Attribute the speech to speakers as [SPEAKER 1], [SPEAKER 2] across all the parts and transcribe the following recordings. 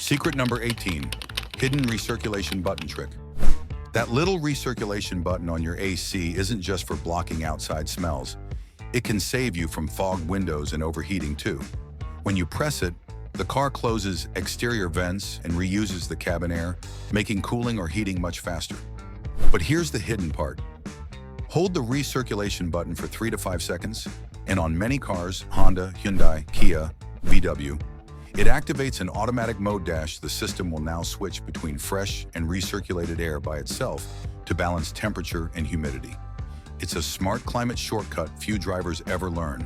[SPEAKER 1] Secret number 18, hidden recirculation button trick. That little recirculation button on your AC isn't just for blocking outside smells. It can save you from fogged windows and overheating too. When you press it, the car closes exterior vents and reuses the cabin air, making cooling or heating much faster. But here's the hidden part. Hold the recirculation button for 3 to 5 seconds, and on many cars, Honda, Hyundai, Kia, VW, it activates an automatic mode dash. The system will now switch between fresh and recirculated air by itself to balance temperature and humidity. It's a smart climate shortcut few drivers ever learn.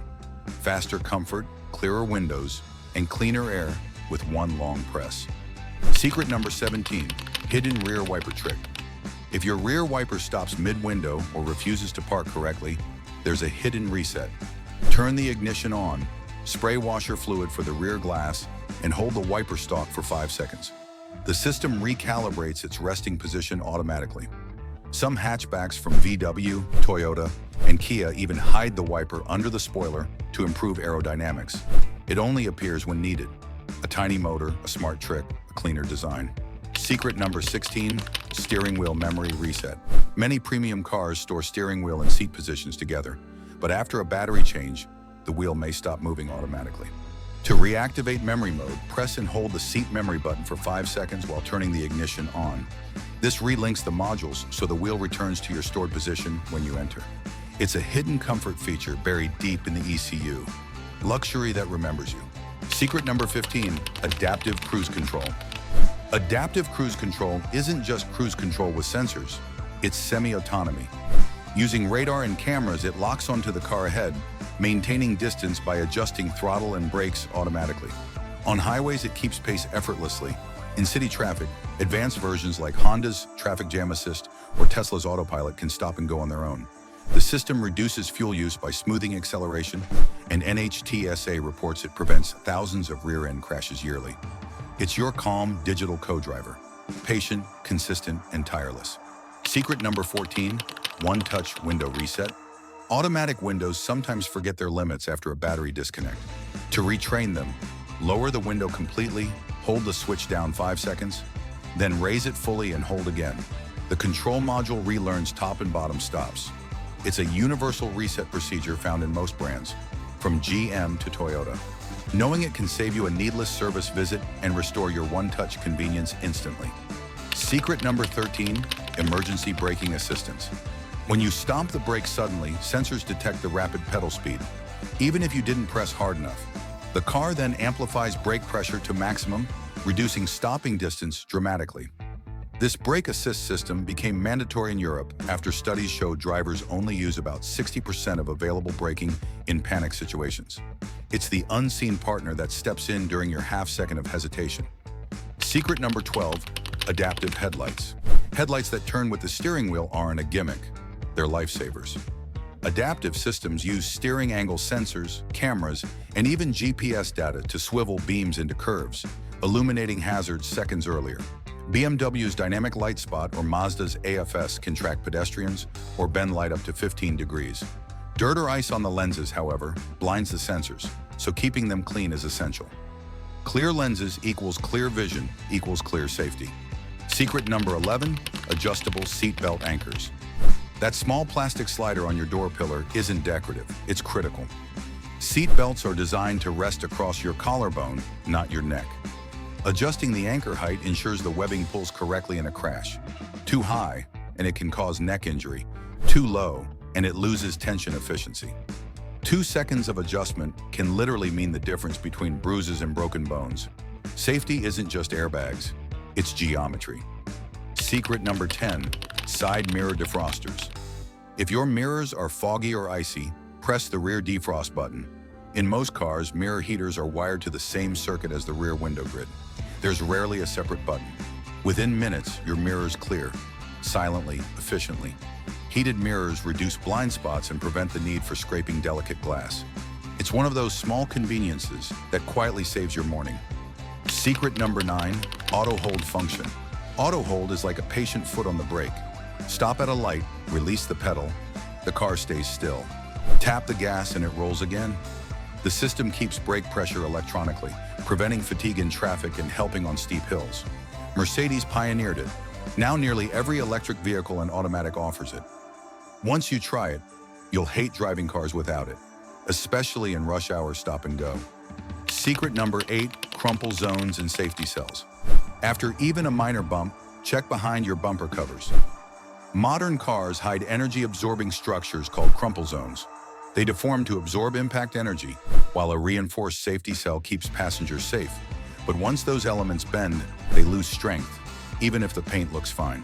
[SPEAKER 1] Faster comfort, clearer windows, and cleaner air with one long press. Secret number 17, hidden rear wiper trick. If your rear wiper stops mid-window or refuses to park correctly, there's a hidden reset. Turn the ignition on, spray washer fluid for the rear glass, and hold the wiper stalk for 5 seconds. The system recalibrates its resting position automatically. Some hatchbacks from VW, Toyota, and Kia even hide the wiper under the spoiler to improve aerodynamics. It only appears when needed. A tiny motor, a smart trick, a cleaner design. Secret number 16, steering wheel memory reset. Many premium cars store steering wheel and seat positions together, but after a battery change, the wheel may stop moving automatically. To reactivate memory mode, press and hold the seat memory button for 5 seconds while turning the ignition on. This relinks the modules so the wheel returns to your stored position when you enter. It's a hidden comfort feature buried deep in the ECU. Luxury that remembers you. Secret number 15, adaptive cruise control. Adaptive cruise control isn't just cruise control with sensors, it's semi-autonomy. Using radar and cameras, it locks onto the car ahead, maintaining distance by adjusting throttle and brakes automatically. On highways, it keeps pace effortlessly. In city traffic, advanced versions like Honda's Traffic Jam Assist or Tesla's Autopilot can stop and go on their own. The system reduces fuel use by smoothing acceleration, and NHTSA reports it prevents thousands of rear-end crashes yearly. It's your calm digital co-driver, patient, consistent, and tireless. Secret number 14, one-touch window reset. Automatic windows sometimes forget their limits after a battery disconnect. To retrain them, lower the window completely, hold the switch down 5 seconds, then raise it fully and hold again. The control module relearns top and bottom stops. It's a universal reset procedure found in most brands, from GM to Toyota. Knowing it can save you a needless service visit and restore your one-touch convenience instantly. Secret number 13, emergency braking assistance. When you stomp the brake suddenly, sensors detect the rapid pedal speed, even if you didn't press hard enough. The car then amplifies brake pressure to maximum, reducing stopping distance dramatically. This brake assist system became mandatory in Europe after studies showed drivers only use about 60% of available braking in panic situations. It's the unseen partner that steps in during your half-second of hesitation. Secret number 12, adaptive headlights. Headlights that turn with the steering wheel aren't a gimmick. They're lifesavers. Adaptive systems use steering angle sensors, cameras, and even GPS data to swivel beams into curves, illuminating hazards seconds earlier. BMW's dynamic light spot or Mazda's AFS can track pedestrians or bend light up to 15 degrees. Dirt or ice on the lenses, however, blinds the sensors, so keeping them clean is essential. Clear lenses equals clear vision equals clear safety. Secret number 11, adjustable seatbelt anchors. That small plastic slider on your door pillar isn't decorative, it's critical. Seat belts are designed to rest across your collarbone, not your neck. Adjusting the anchor height ensures the webbing pulls correctly in a crash. Too high, and it can cause neck injury. Too low, and it loses tension efficiency. 2 seconds of adjustment can literally mean the difference between bruises and broken bones. Safety isn't just airbags, it's geometry. Secret number 10, side mirror defrosters. If your mirrors are foggy or icy, press the rear defrost button. In most cars, mirror heaters are wired to the same circuit as the rear window grid. There's rarely a separate button. Within minutes, your mirrors clear, silently, efficiently. Heated mirrors reduce blind spots and prevent the need for scraping delicate glass. It's one of those small conveniences that quietly saves your morning. Secret number 9, auto hold function. Auto hold is like a patient foot on the brake. Stop at a light, release the pedal, the car stays still. Tap the gas and it rolls again. The system keeps brake pressure electronically, preventing fatigue in traffic and helping on steep hills. Mercedes pioneered it. Now nearly every electric vehicle and automatic offers it. Once you try it, you'll hate driving cars without it, especially in rush hour stop and go. Secret number 8, crumple zones and safety cells. After even a minor bump, check behind your bumper covers. Modern cars hide energy-absorbing structures called crumple zones. They deform to absorb impact energy, while a reinforced safety cell keeps passengers safe. But once those elements bend, they lose strength, even if the paint looks fine.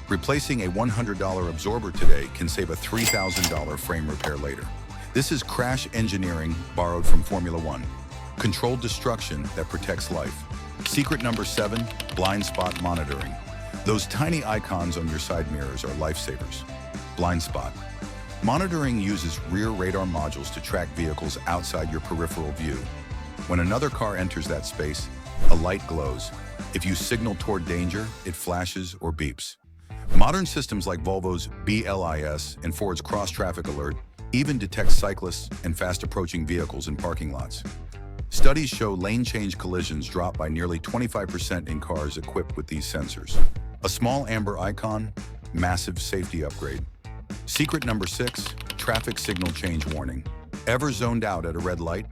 [SPEAKER 1] Replacing a $100 absorber today can save a $3,000 frame repair later. This is crash engineering borrowed from Formula One. Controlled destruction that protects life. Secret number 7, blind spot monitoring. Those tiny icons on your side mirrors are lifesavers. Blind spot. Monitoring uses rear radar modules to track vehicles outside your peripheral view. When another car enters that space, a light glows. If you signal toward danger, it flashes or beeps. Modern systems like Volvo's BLIS and Ford's cross-traffic alert even detect cyclists and fast-approaching vehicles in parking lots. Studies show lane change collisions drop by nearly 25% in cars equipped with these sensors. A small amber icon, massive safety upgrade. Secret number 6, traffic signal change warning. Ever zoned out at a red light?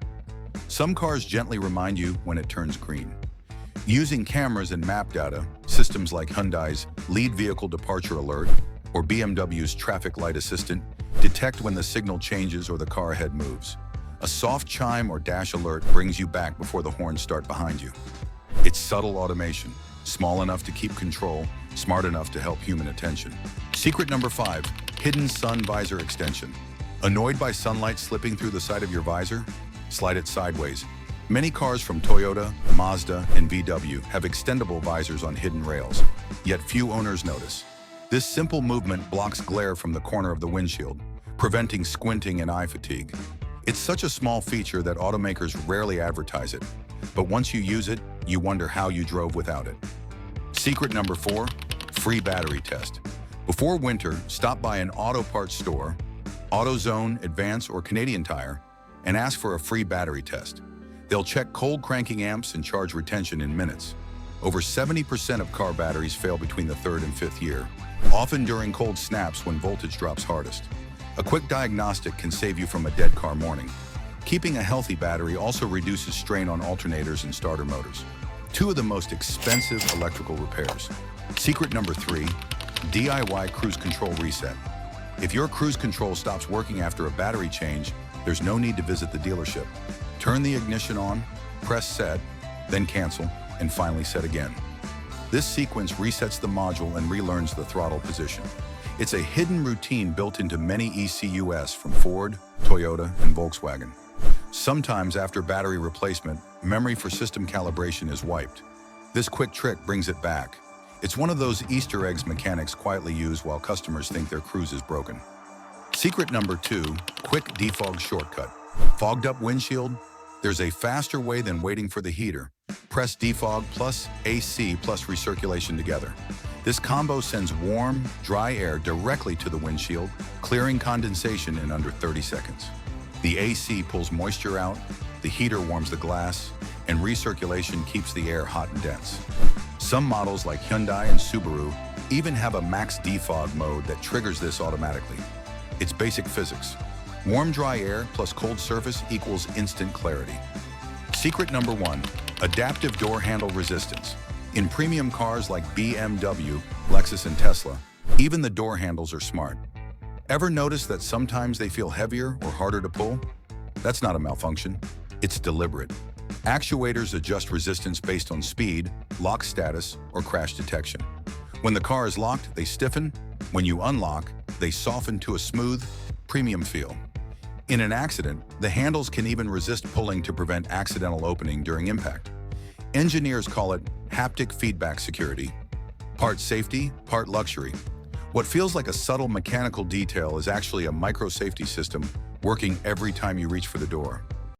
[SPEAKER 1] Some cars gently remind you when it turns green. Using cameras and map data, systems like Hyundai's Lead Vehicle Departure Alert or BMW's Traffic Light Assistant detect when the signal changes or the car ahead moves. A soft chime or dash alert brings you back before the horns start behind you. It's subtle automation, small enough to keep control, smart enough to help human attention. Secret number 5, hidden sun visor extension. Annoyed by sunlight slipping through the side of your visor? Slide it sideways. Many cars from Toyota, Mazda, and VW have extendable visors on hidden rails, yet few owners notice. This simple movement blocks glare from the corner of the windshield, preventing squinting and eye fatigue. It's such a small feature that automakers rarely advertise it, but once you use it, you wonder how you drove without it. Secret number 4, free battery test. Before winter, stop by an auto parts store, AutoZone, Advance, or Canadian Tire, and ask for a free battery test. They'll check cold cranking amps and charge retention in minutes. Over 70% of car batteries fail between the 3rd and 5th year, often during cold snaps when voltage drops hardest. A quick diagnostic can save you from a dead car morning. Keeping a healthy battery also reduces strain on alternators and starter motors. 2 of the most expensive electrical repairs. Secret number 3, DIY cruise control reset. If your cruise control stops working after a battery change, there's no need to visit the dealership. Turn the ignition on, press set, then cancel, and finally set again. This sequence resets the module and relearns the throttle position. It's a hidden routine built into many ECUs from Ford, Toyota, and Volkswagen. Sometimes after battery replacement, memory for system calibration is wiped. This quick trick brings it back. It's one of those Easter eggs mechanics quietly use while customers think their cruise is broken. Secret number 2, quick defog shortcut. Fogged up windshield? There's a faster way than waiting for the heater. Press defog plus AC plus recirculation together. This combo sends warm, dry air directly to the windshield, clearing condensation in under 30 seconds. The AC pulls moisture out, the heater warms the glass, and recirculation keeps the air hot and dense. Some models like Hyundai and Subaru even have a max defog mode that triggers this automatically. It's basic physics. Warm, dry air plus cold surface equals instant clarity. Secret number 1, adaptive door handle resistance. In premium cars like BMW, Lexus, and Tesla, even the door handles are smart. Ever notice that sometimes they feel heavier or harder to pull? That's not a malfunction. It's deliberate. Actuators adjust resistance based on speed, lock status, or crash detection. When the car is locked, they stiffen. When you unlock, they soften to a smooth, premium feel. In an accident, the handles can even resist pulling to prevent accidental opening during impact. Engineers call it haptic feedback security. Part safety, part luxury. What feels like a subtle mechanical detail is actually a micro-safety system working every time you reach for the door.